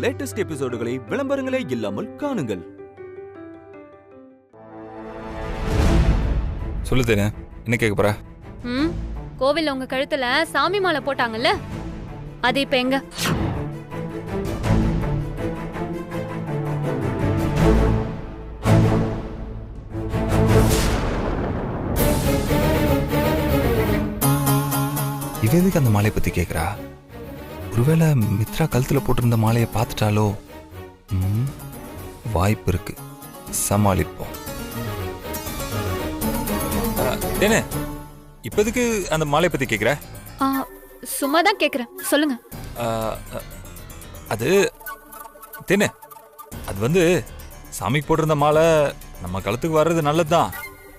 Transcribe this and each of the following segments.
Latest எபிசோடுகளை விளம்பரங்களே இல்லாமல் காணுங்கள். சொல்லுதேனே, என்ன கேட்க போற? கோவில்ல உங்க கழுத்துல சாமி மாலை போட்டாங்கல்ல, அது இப்ப எங்க? இவ எதுக்கு அந்த மாலையை பத்தி கேக்குறா? ஒருவேளை மித்ரா கழுத்துல போட்டிருந்த மாலையை பார்த்துட்டாலோ? வாய்ப்பு இருக்கு, சமாளிப்போம். தேனே, இப்ப எதுக்கு அந்த மாலையை பத்தி கேக்குற? சும்மா தான் கேக்குறேன், சொல்லுங்க. அது தேனே, அது சாமிக்கு போட்டிருந்த மாலை நம்ம கழுத்துக்கு வர்றது நல்லதுதான்.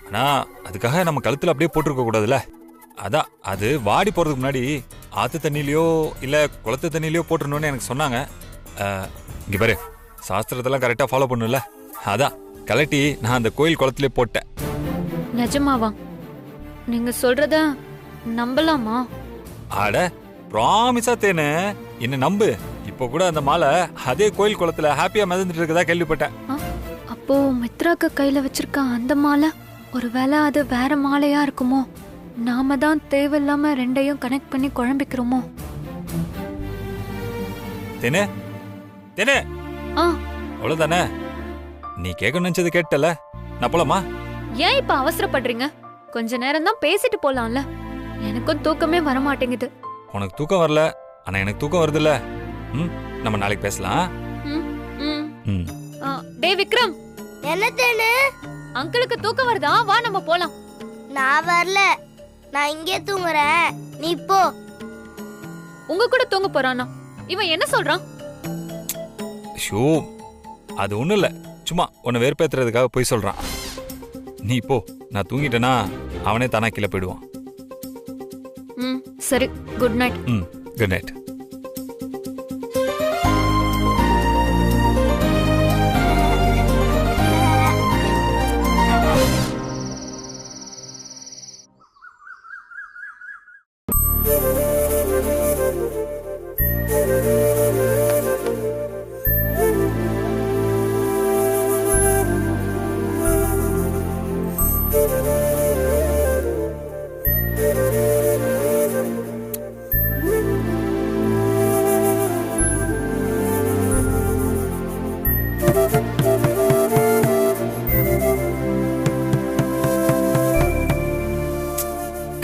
ஆனா அதுக்காக நம்ம கழுத்துல அப்படியே போட்டிருக்க கூடாதுல்ல. அதான் அது வாடி போறதுக்கு முன்னாடி ஆத்து தண்ணியிலையோ இல்ல குளத்து தண்ணியிலையோ போட்டுருணும்னு எனக்கு சொன்னாங்க. இங்க பாரு, சாஸ்திரத்தெல்லாம் கரெக்டா ஃபாலோ பண்ணுல, அதான் கலட்டி நான் அந்த கோயில் குளத்திலே போட்டேன். நிஜமாவா? நீங்க சொல்றத நம்பலாமா? ஆட ப்ராமிஸா தேனே, என்ன நம்பு. இப்போ கூட அந்த மாலை அதே கோயில் குளத்துல ஹாப்பியா மிதந்துட்டு இருக்கதா கேள்விப்பட்டேன். அப்போ மித்ராக்கு கையில வச்சிருக்க அந்த மாலை ஒருவேளை அது வேற மாலையா இருக்குமோ? நாம தான் தேவையில்லாம ரெண்டையும் கனெக்ட் பண்ணி குழம்பிக்கிறோமோ? தேனே தேனே, அவ்வளவுதானே? நீ கேட்க நினைச்சது கேட்டல, நான் போலாமா? ஏன் இப்ப அவசரப்படுறீங்க? கொஞ்ச நேரம் தான் பேசிட்டு போலாம்ல. எனக்கும் தூக்கமே வர மாட்டேங்குது. உனக்கு தூக்கம் வரல, ஆனா எனக்கு தூக்கம் வருதுல்ல. நம்ம நாளைக்கு பேசலாம். டேய் விக்ரம், என்ன தேனு? அங்கிளுக்கு தூக்கம் வருதா? வா நம்ம போலாம். நான் வரல, நான் இங்கே தூங்குறேன், நீ போ. உங்க கூட தூங்க போறானா? இவன் என்ன சொல்றான்? ஷோ, அது ஒண்ணும் இல்ல, சும்மா உன்னை வெறுப்பேத்துறதுக்காக போய் சொல்றான். நீ போ, நான் தூங்கிட்டேனா அவனே தானா கீழே போயிடுவான். சரி, குட் நைட். Good night.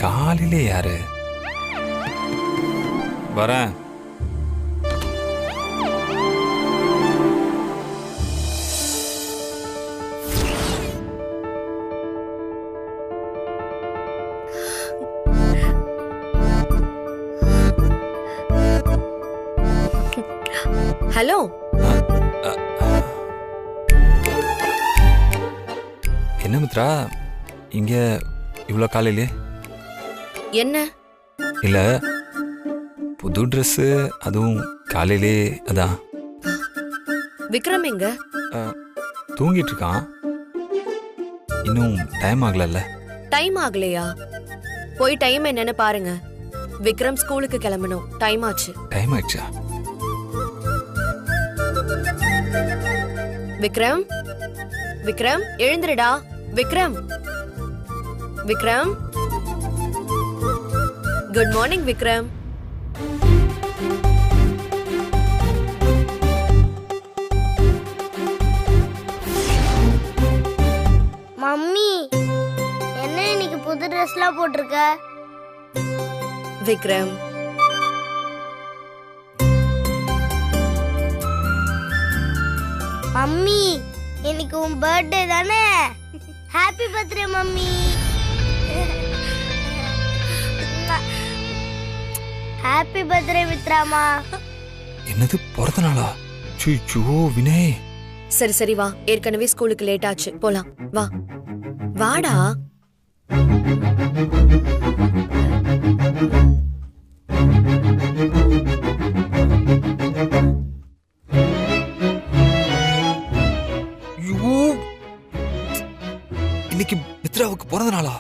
காலையிலே யாரு வரேன்? ஹலோ, என்ன மித்ரா இங்க இவ்வளவு காலையிலே? என்ன இல்ல, புது ட்ரெஸ், அதுவும் காலையிலே. அதான். விக்ரம் எங்க? தூங்கிட்டு இருக்கான். இன்னும் டைம் ஆகல. டைம் ஆகலையா? போய் டைம் என்னன்னு பாருங்க. விக்ரம் ஸ்கூலுக்கு கிளம்பணும், டைம் ஆச்சு. டைம் ஆயிடுச்சா? விக்ரம், விக்ரம் எழுந்துருடா. Vikram, Vikram, good morning Vikram. Mummy, என்ன இன்னைக்கு புது ட்ரெஸ்லாம் போட்டிருக்க? விக்ரம், மம்மி இன்னைக்கு உன் பர்த்டே தானே? Happy birthday mummy. Happy birthday மித்ராமா. என்னது, பிறந்த நாளா? சூ வினய். சரி சரி வா, ஏற்கனவே ஸ்கூலுக்கு லேட் ஆச்சு, போலாம் வா. வாடா. இன்னைக்கு மித்ராவுக்கு பிறந்த நாளா?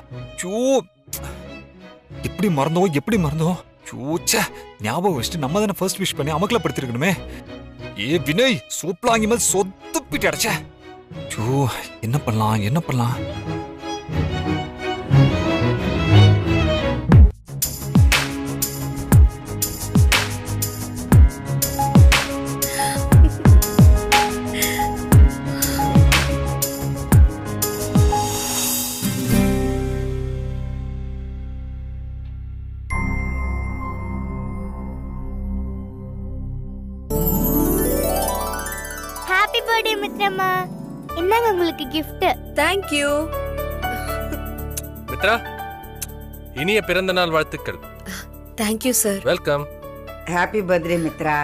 எப்படி மறந்தோம்? சூச்ச, ஞாபகம் வச்சுட்டு நம்ம தானே ஃபர்ஸ்ட் விஷ் பண்ணி அமக்கலப்படுத்திருக்கணுமே. ஏ வினய் சூப்லாங்கி மாதிரி சொத்துப்பிட்டு அடைச்ச. என்ன பண்ணலாம் என்ன பண்ணலாம்? ஹாப்பி பர்த்டே மித்ரம்மா. என்னங்க உங்களுக்கு gift? Thank you. மித்ரா, இனிய பிறந்த நாள் வாழ்த்துக்கள். Thank you sir. Welcome. Happy birthday Mitra.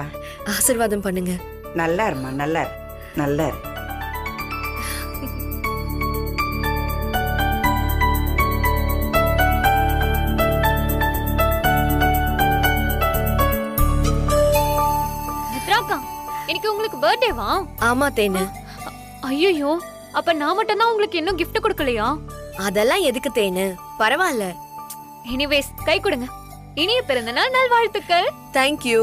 ஆசீர்வாதம் பண்ணுங்க. நல்லா இருமா, நல்லா இரு, நல்லா இரு. மித்ராக்கா, இன்னைக்கு உங்களுக்கு பர்த்டேவா? ஆமா தேனு. ஐயோ, அப்ப நான் மட்டும் தான் உங்களுக்கு இன்னும் gift கொடுக்கலையா? அதெல்லாம் எதுக்கு தேனு? பரவாயில்ல. எனிவேஸ், கை கொடுங்க. இனிய பிறந்தநாள் நல்வாழ்த்துக்கள். Thank you.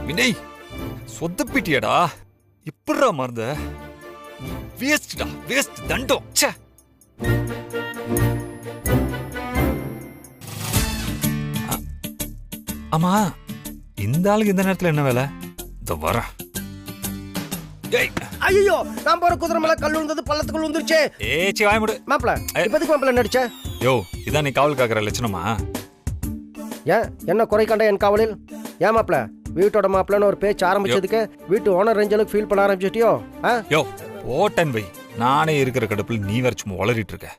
வினய் சொத்துப்பிட்டியடா. இப்படா மறந்த? வேஸ்டா, வேஸ்ட் தண்டம். ஆமா, இந்த ஆளுக்கு இந்த நேரத்துல என்ன வேலை? இதோ வர. ஐயோ, நான் போற குதிரை மேல கல் விழுந்தது, பள்ளத்துக்குள்ள விழுந்துருச்சு. ஏச்சி வாய முடு. மாப்ள, இப்போதைக்கு மாப்ள நடிச்ச. யோ, இதான் நீ காவல் காக்குற லட்சணமா? ஏன் என்ன குறை கண்ட என் காவலில்? ஏன் மாப்ள, வீட்டோட மாப்பிள்ளன்னு ஒரு பேச்சு ஆரம்பிச்சதுக்கு வீட்டு ஓனர் ரேஞ்சலுக்கு ஃபீல் பண்ண ஆரம்பிச்சிட்டியோ? யோ ஓட்டன் வை. நானே இருக்கிற கடுப்புல நீ வேற சும்மா வளரிட்டு இருக்க.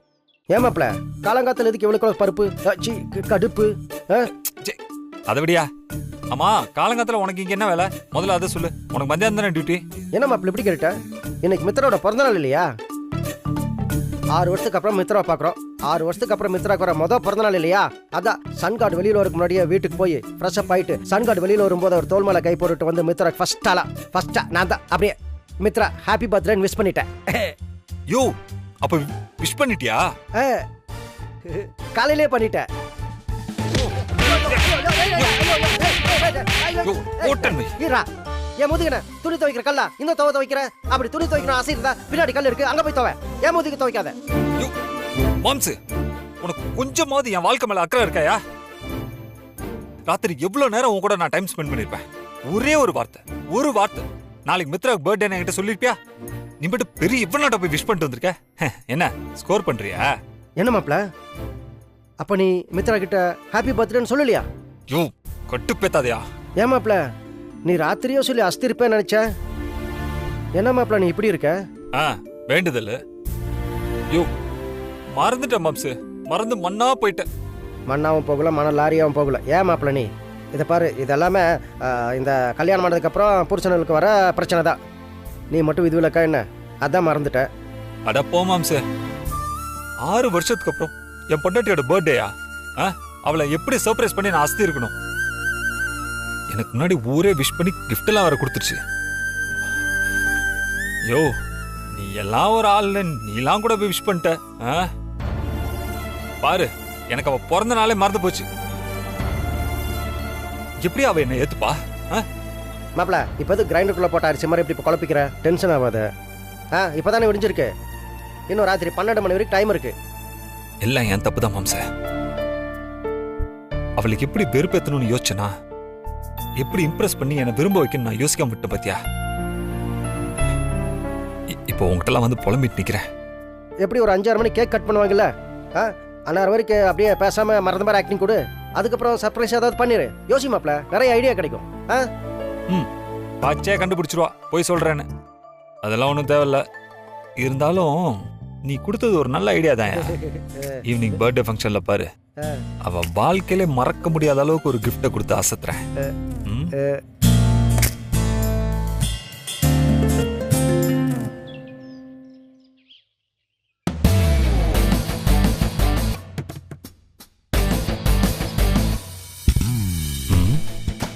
ஏன் மாப்ள, காலங்காத்துல எதுக்கு இவ்வளவு பருப்பு கடுப்பு? அதை விடியா. ஆமா, காலங்காத்துல உனக்கு இங்க என்ன வேலை? முதல்ல அதை சொல்லு. உனக்கு மத்தியானம் தானே டியூட்டி? என்ன மாப்ள இப்படி கேட்ட? இன்னைக்கு மித்ராவோட பிறந்தநாள் இல்லையா? 6 வருஷத்துக்கு அப்புறம் மித்ரா பாக்குறோம். 6 வருஷத்துக்கு அப்புறம் மித்ராக்கு வர மொதல் பிறந்தநாள் இல்லையா? அதான் சன்கார்டு வெளியில வரக்கு முன்னாடியே வீட்டுக்கு போய் ஃப்ரெஷ் அப் ஆயிட்டு சன்கார்டு வெளியில வரும்போது அவர் தோல் மேல கை போட்டுட்டு வந்து மித்ரா ஃபர்ஸ்டா நான் தான் அப்படியே மித்ரா ஹாப்பி பர்த்டேன்னு விஷ் பண்ணிட்டேன். யோ, அப்ப விஷ் பண்ணிட்டியா? காலையிலே பண்ணிட்டேன். என் முதுகின துணி துவைக்கிற கல்லா இந்த துவைக்கிற அப்படி துணி துவைக்கணும் ஆசை இருந்தா பின்னாடி கல் இருக்கு, அங்க போய் துவை. என் முதுகு துவைக்காத. மாம்சு, உனக்கு கொஞ்சமாவது என் வாழ்க்கை மேல அக்கறை இருக்காயா? ராத்திரி எவ்வளவு நேரம் உன் கூட நான் டைம் ஸ்பெண்ட் பண்ணிருப்பேன். ஒரே ஒரு வார்த்தை நாளைக்கு மித்ராக்கு பர்த்டே என்கிட்ட சொல்லிருப்பியா? நீ மட்டும் பெரிய இவ்வளவு போய் விஷ் பண்ணிட்டு வந்திருக்க. என்ன ஸ்கோர் பண்றியா? என்ன மாப்ள, அப்ப நீ மித்ரா கிட்ட ஹாப்பி பர்த்டேன்னு சொல்லலையா? யோ, கட்டுப்பேத்தாதையா. ஏன் மாப்ள, நீ ராத்திரியோ சொல்லி அஸ்திருப்பேன்னு நினைச்ச. என்ன மாப்ள நீ இப்படி இருக்க? வேண்டுதல். யோ, மறந்துட்டேன் மாம்சு, மறந்து மண்ணா போயிட்டேன். மண்ணாவும் போகல, மண லாரியாவும் போகல. ஏன் மாப்ள நீ இதை பாரு, இதெல்லாமே இந்த கல்யாணம் பண்ணதுக்கு அப்புறம் புருஷனுக்கு வர பிரச்சனை தான். நீ மட்டும் இது விளக்கா என்ன? அதான் மறந்துட்ட. அட போ மாம்சு, 6 வருஷத்துக்கு அப்புறம் என் பொண்டாட்டியோட பர்த்டேயா? அவளை எப்படி சர்ப்ரைஸ் பண்ணி நான் அஸ்தி இருக்கணும்? எனக்கு முன்னாடி ஊரே விஷ் பண்ணி கிஃப்ட் எல்லாம் வர கொடுத்துருச்சு. யோ, நீ எல்லாம் ஒரு ஆள்னு நீலாம் கூட போய் விஷ் பண்ணிட்ட. பாரு, எனக்கு அவ பிறந்த நாளே மறந்து போச்சு. எப்படி அவ என்ன ஏத்துப்பா? மாப்ள, இப்ப எது கிரைண்டருக்குள்ள போட்ட அரிசி மாதிரி இப்படி குழப்பிக்கிற? டென்ஷன் ஆகாத. இப்பதானே விடிஞ்சிருக்கு, இன்னும் ராத்திரி 12 மணி வரைக்கும் டைம் இருக்கு. எல்லாம் என் தப்பு தான் மாம்ச. அவளுக்கு எப்படி வெறுப்பேத்தணும்னு யோசிச்சனா, எப்படி இம்ப்ரெஸ் பண்ணி என்னை விரும்ப வைக்கணும் நான் யோசிக்காம விட்டேன் பாத்தியா? இப்போ உங்ககிட்ட வந்து புலம்பிட்டு நிக்கிறேன். எப்படி ஒரு 5-6 மணி கேக் கட் பண்ணுவாங்கல்ல, அந்நேரம் வரைக்கும் அப்படியே பேசாம மறந்த மாதிரி ஆக்டிங் கொடு. அதுக்கப்புறம் சர்ப்ரைஸ் ஏதாவது பண்ணிரு. யோசி மாப்ள, நிறைய ஐடியா கிடைக்கும். பாச்சே கண்டுபிடிச்சிருவா போய் சொல்றேன்னு. அதெல்லாம் ஒன்றும் தேவையில்ல. இருந்தாலும் நீ கொடுத்தது ஒரு நல்ல ஐடியா தான். ஈவினிங் பர்த்டே ஃபங்க்ஷன்ல பாரு, அவ வாழ்க்கையில மறக்க முடியாத அளவுக்கு ஒரு கிஃப்ட கொடுத்து அசத்துறேன்.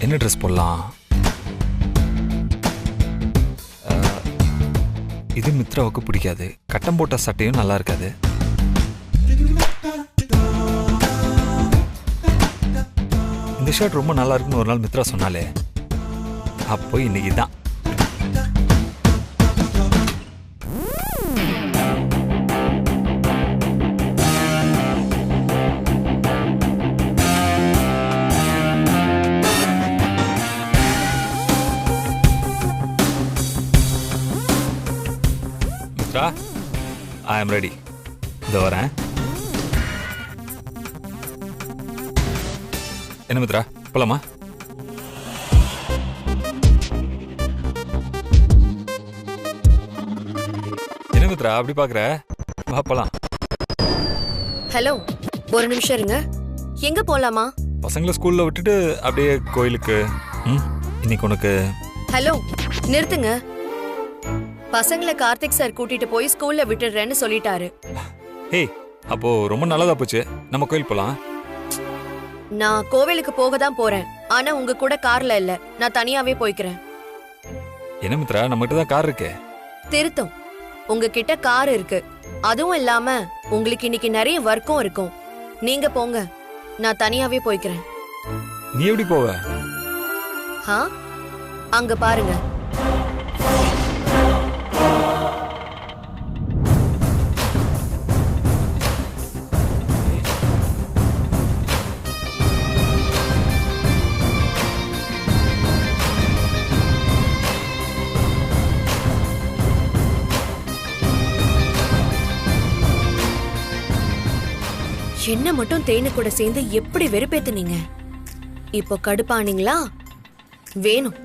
என்ன ட்ரெஸ் போடலாம்? இது மித்ராவுக்கு பிடிக்காது. கட்டம் போட்ட சட்டையும் நல்லா இருக்காது. இந்த ஷர்ட் ரொம்ப நல்லா இருக்குன்னு ஒரு நாள் மித்ரா சொன்னாலே, அப்போ இன்னைக்கு தான். மித்ரா, ஐ ஆம் ரெடி. இதோ வரேன். என்ன மித்ரா, போலாமா? என்ன மித்ரா அப்படி பாக்குற? வா போலாம். ஹலோ, ஒரு நிமிஷம் இருங்க. எங்க போலாமா? பசங்களை ஸ்கூல்ல விட்டுட்டு அப்படியே கோயிலுக்கு. இன்னைக்கு உனக்கு. ஹலோ, நிறுத்துங்க. பசங்களை கார்த்திக் சார் கூட்டிட்டு போய் ஸ்கூல்ல விட்டுடுறேன்னு சொல்லிட்டாரு. ஏய், அப்போ ரொம்ப நல்லதா போச்சு. நம்ம கோயில் போலாம். நான் கோவிலுக்கு போக தான் போறேன். ஆனா உங்க கூட கார்ல இல்ல, நான் தனியாவே போய்க்கிறேன். என்ன மித்ரா, நம்மகிட்ட தான் கார் இருக்கே. திருத்தம், உங்ககிட்ட கார் இருக்கு. அதுவும் இல்லாம உங்களுக்கு இன்னைக்கு நிறைய வர்க்கும் இருக்கும். நீங்க போங்க, நான் தனியாவே போய்க்கிறேன். நீ எப்படி போவ? அங்க பாருங்க. என்ன மட்டும் தேனு கூட சேர்ந்து எப்படி வெறுப்பேத்துனீங்க? இப்போ கடுப்பானீங்களா? வேணும்,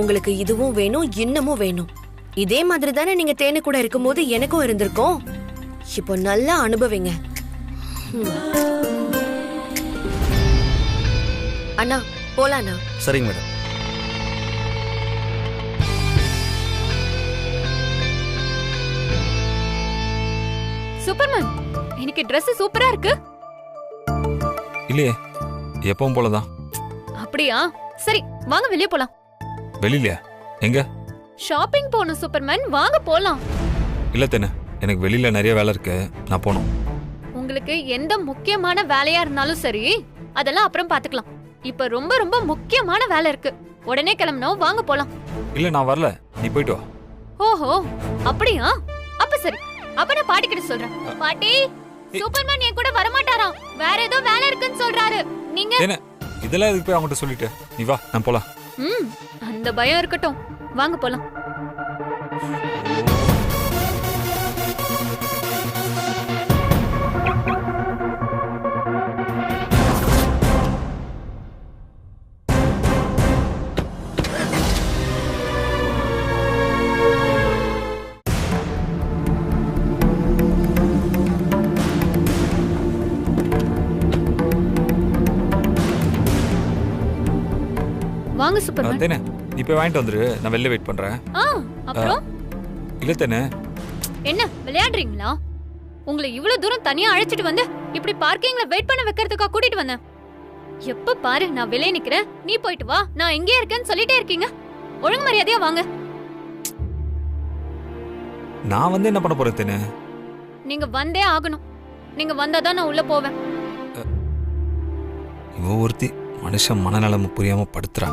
உங்களுக்கு இதுவும் வேணும், இன்னமும் வேணும். இதே மாதிரி தானே நீங்க தேனு கூட இருக்கும்போது எனக்கும் இருந்திருக்கும். இப்போ நல்லா அனுபவிங்க. அண்ணா போலாண்ணா. சரிங்க மேடம். சூப்பர்மேன், இன்னைக்கு Dress சூப்பரா இருக்கு. இல்லையே, எப்பவும் போலதான். அப்படியா? சரி, வாங்க வெளியே போலாம். வெளியிலயா? எங்க? ஷாப்பிங் போகணும் சூப்பர்மேன், வாங்க போலாம். இல்ல தேனு, எனக்கு வெளியில நிறைய வேலை இருக்கு, நான் போகணும். உங்களுக்கு எந்த முக்கியமான வேலையா இருந்தாலும் சரி, அதெல்லாம் அப்புறம் பாத்துக்கலாம். இப்ப ரொம்ப ரொம்ப முக்கியமான வேலை இருக்கு, உடனே கிளம்பணும். வாங்க போலாம். இல்ல, நான் வரல, நீ போயிட்டு வா. ஓஹோ, அப்படியா? அப்ப சரி, அப்ப நான் பாட்டி கிட்ட சொல்றேன். பாட்டி, சூப்பர்மேன் என் கூட வரமாட்டாராம், வேற ஏதோ வேலை இருக்குன்னு சொல்றாரு. நீங்க தேனு, இதெல்லாம் எதுக்கு போய் அவங்ககிட்ட சொல்லிட்டு? நீ வா, நான் போலாம். அந்த பயம் இருக்கட்டும், வாங்க போலாம். வாங்க சூப்பர்மேன். தேனு, நீ போய் வாங்கிட்டு வந்துரு, நான் வெளில வெயிட் பண்றேன். அப்புறம் இல்ல தேனு. என்ன விளையாடுறீங்களா? உங்களை இவ்வளவு தூரம் தனியா அழைச்சிட்டு வந்து இப்படி பார்க்கிங்ல வெயிட் பண்ண வைக்கிறதுக்கா கூட்டிட்டு வந்தேன். எப்ப பாரு நான் வெளியே நிக்கிறேன், நீ போயிட்டு வா, நான் எங்கே இருக்கேன்னு சொல்லிட்டே இருக்கீங்க. ஒழுங்கு மரியாதையா வாங்க. நான் வந்து என்ன பண்ண போறேன் தேனு? நீங்க வந்தே ஆகணும். நீங்க வந்தாதான் நான் உள்ள போவேன். இவ ஒருத்தி மனுஷன் மனநலம் புரியாம படுத்துறா.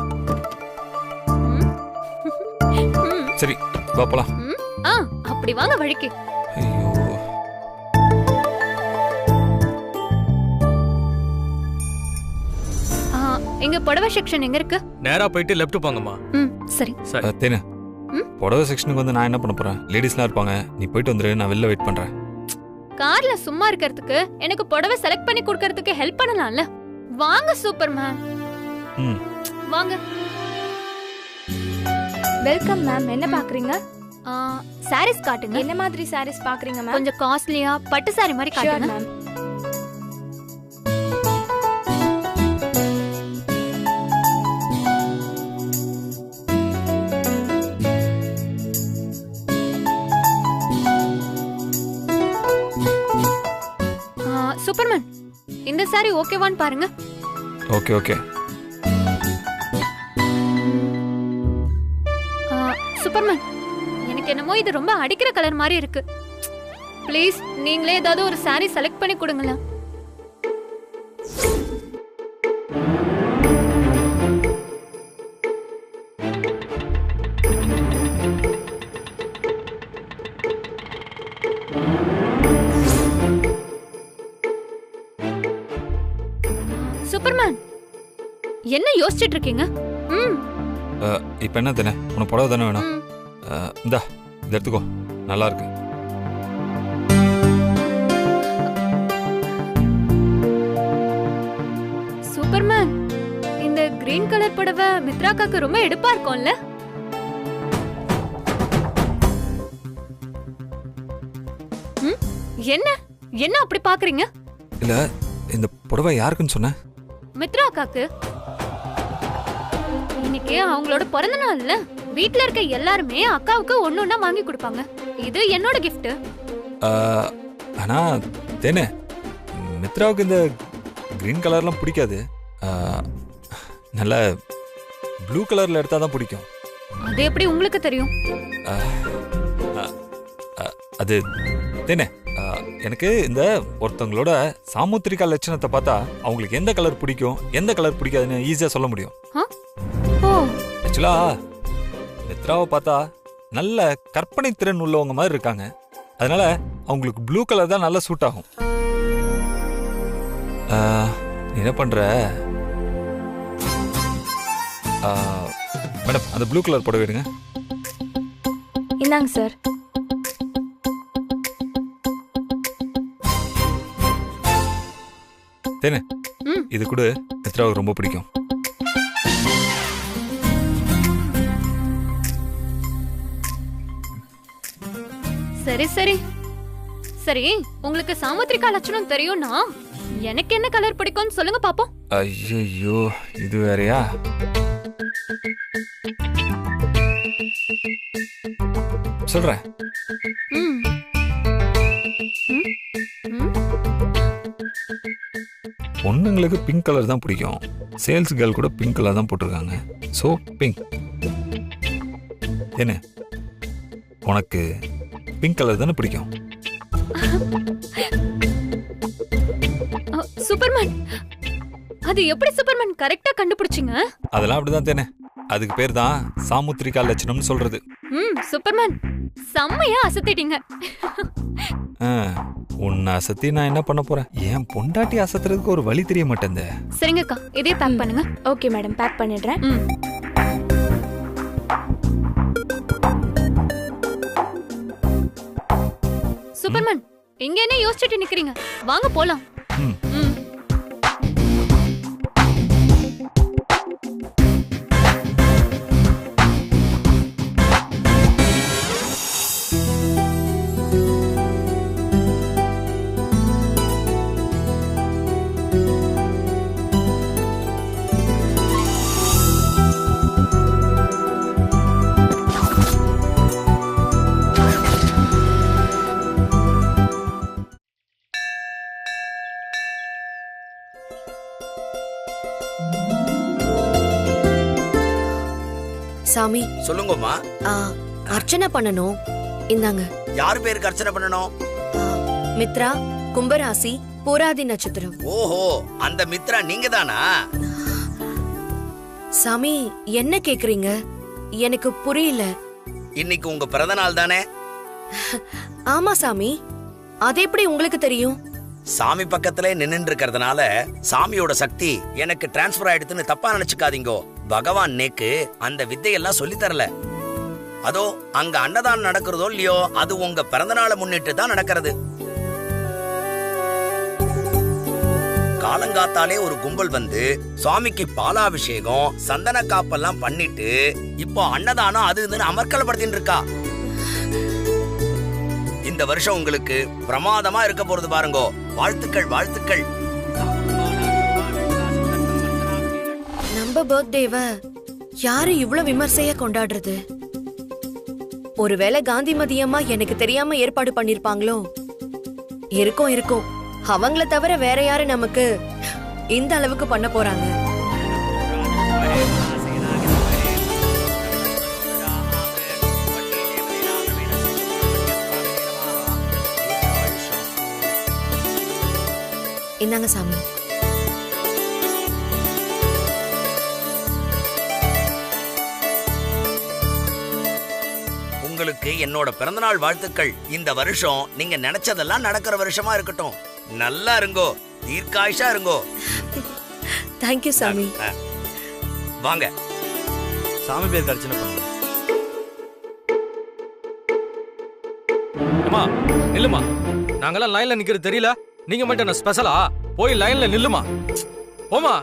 சரி, வா போலாம். அப்படி வாங்க வழிக்கு. ஐயோ, எங்க புடவை செக்ஷன் எங்க இருக்கு? நேரா போயிட்டு லெஃப்ட் போங்கம்மா. சரி. தேனு, புடவை செக்ஷனுக்கு வந்து நான் என்ன பண்ண போறேன்? லேடிஸ்லாம் இருப்பாங்க, நீ போயிட்டு வந்துரு, நான் வெளில வெயிட் பண்றேன். கார்ல சும்மா இருக்கிறதுக்கு எனக்கு புடவை செலக்ட் பண்ணி கொடுக்கிறதுக்கு ஹெல்ப் பண்ணலாம்ல. வாங்க சூப்பர்மேன், வாங்க. Welcome ma'am. என்ன பாக்குறீங்க? சாரீஸ் காட்டுங்க. என்ன மாதிரி சாரீஸ் பாக்குறீங்க மேம்? கொஞ்சம் காஸ்ட்லியா பட்டு சாரி மாதிரி காட்டுங்க மேம். சூப்பர்மேன், இந்த சாரி ஓகேவான்னு பாருங்க. Okay okay. எனக்கு என்னமோ இது ரொம்ப அடிக்கிற கலர் மாதிரி இருக்கு. ப்ளீஸ் நீங்களே ஏதாவது ஒரு saree செலக்ட் பண்ணி கொடுங்களேன். சூப்பர்மேன், என்ன யோசிச்சுட்டு இருக்கீங்க? இப்போ என்ன தானே உனக்கு புடவை தானே வேணும்? இந்தா இதை எடுத்துக்கோ, நல்லா இருக்கு. சூப்பர்மேன், இந்த கிரீன் கலர் புடவை மித்ராக்காக்கு ரொம்ப எடுப்பா இருக்கும்ல? என்ன என்ன அப்படி பாக்குறீங்க? இல்ல, இந்த புடவை யாருக்குன்னு சொன்ன? மித்ராக்காக்கு. இன்னைக்கு அவங்களோட பிறந்த நாள்ல வீட்ல இருக்க எல்லாருமே அக்காவுக்கு ஒன்னொன்னா வாங்கி கொடுப்பாங்க. இது என்னோட gift. ஆனா தேனே, மித்ராவுக்கு இந்த கிரீன் கலர்லாம் பிடிக்காது. நல்ல ப்ளூ கலர்ல எடுத்தா தான் பிடிக்கும். அது எப்படி உங்களுக்கு தெரியும்? அது தேனே, எனக்கு இந்த ஒருத்தவங்களோட சாமுத்திரிகா லட்சணத்தை பார்த்தா அவங்களுக்கு எந்த கலர் பிடிக்கும் எந்த கலர் பிடிக்காதுன்னு ஈஸியா சொல்ல முடியும். ஆக்சுவலா மித்ராவை பார்த்தா நல்ல கற்பனை திறன் உள்ளவங்க மாதிரி இருக்காங்க. அதனால அவங்களுக்கு ப்ளூ கலர் தான் நல்லா சூட் ஆகும். நீ என்ன பண்ற மேடம்? அந்த ப்ளூ கலர் புடவை எடுங்க. இந்தாங்க சார். தேனே, இது கூட மித்ராவுக்கு ரொம்ப பிடிக்கும். சரி சரி சரி, உங்களுக்கு சாமுத்திரிகா லட்சணம் தெரியும்னா எனக்கு என்ன கலர் பிடிக்கும்னு சொல்லுங்க பாப்போம். ஐயோ, இது வேறயா? சொல்றேன். பொண்ணுங்களுக்கு பிங்க் கலர் தான் பிடிக்கும். சேல்ஸ் கேர்ள் கூட பிங்க் கலர் தான் போட்டிருக்காங்க. So pink. என்ன, உனக்கு பிங்க் கலர் தானே பிடிக்கும்? சூப்பர்மேன், அது எப்படி சூப்பர்மேன் கரெக்டா கண்டுபிடிச்சீங்க? அதெல்லாம் அப்படிதான் தேனே. அதுக்கு பேர் தான் சாமுத்திரிகா லட்சணம்னு சொல்றது. சூப்பர்மேன், செம்மையா அசத்திட்டீங்க. உன்னை அசத்தி நான் என்ன பண்ண போறேன்? என் பொண்டாட்டி அசத்துறதுக்கு ஒரு வழி தெரிய மாட்டேங்குது. சரிங்கக்கா, இதே பேக் பண்ணுங்க. ஓகே மேடம், பேக் பண்ணிடுறேன். சூப்பர்மேன், இங்க என்ன யோசிச்சுட்டு நிக்கிறீங்க? வாங்க போலாம். சாமி, சொல்லுங்கம்மா. அர்ச்சனை பண்ணணும். இந்தாங்க. யாரு பேருக்கு அர்ச்சனை பண்ணணும்? மித்ரா, கும்பராசி, பூராதி நட்சத்திரம். ஓஹோ, அந்த மித்ரா நீங்க தானா? சாமி, என்ன கேக்குறீங்க? எனக்கு புரியல. இன்னைக்கு உங்க பிறந்த நாள் தானே? ஆமா சாமி. அது எப்படி உங்களுக்கு தெரியும்? சாமி பக்கத்திலே நின்னு இருக்கிறதுனால சாமியோட சக்தி எனக்கு டிரான்ஸ்பர் ஆயிடுதுன்னு தப்பா நினைச்சுக்காதீங்கோ. பகவான் நேக்கு அந்த வித்தையெல்லாம் சொல்லி தரல. அதோ அங்க அன்னதானம் நடக்கிறதோ இல்லையோ, அது உங்க பிறந்த நாளை முன்னிட்டு தான் நடக்கிறது. காலங்காத்தாலே ஒரு கும்பல் வந்து சுவாமிக்கு பாலாபிஷேகம் சந்தன காப்பெல்லாம் பண்ணிட்டு இப்போ அன்னதானம் அது இதுன்னு அமர்க்கலப்படுத்தின்னு இருக்கா. இந்த வருஷம் உங்களுக்கு பிரமாதமா இருக்க போறது பாருங்கோ. வாழ்த்துக்கள் வாழ்த்துக்கள். நம்ம பர்த்டேவ யாரு இவ்வளவு விமர்சையா கொண்டாடுறது? ஒருவேளை காந்திமதி அம்மா எனக்கு தெரியாம ஏற்பாடு பண்ணிருப்பாங்களோ? இருக்கும் இருக்கும். அவங்கள தவிர வேற யாரு நமக்கு இந்த அளவுக்கு பண்ண போறாங்க? இந்தாங்க சாமி. உங்களுக்கு என்னோட பிறந்தநாள் வாழ்த்துக்கள். இந்த வருஷம் நீங்க நினைச்சதெல்லாம் நடக்கிற வருஷமா இருக்கட்டும். நல்லா இருங்கோ, தீர்க்காயுஷா இருங்கோ. தேங்க்யூ சாமி. வாங்க. சாமி பேர் அர்ச்சனை பண்ணுங்க. அம்மா நில்லுமா, நாங்கெல்லாம் லைன்ல நிக்கிறது தெரியல, நீங்க மட்டும் என்ன ஸ்பெஷலா? போய் லைன்ல நில்லுமா, போமா.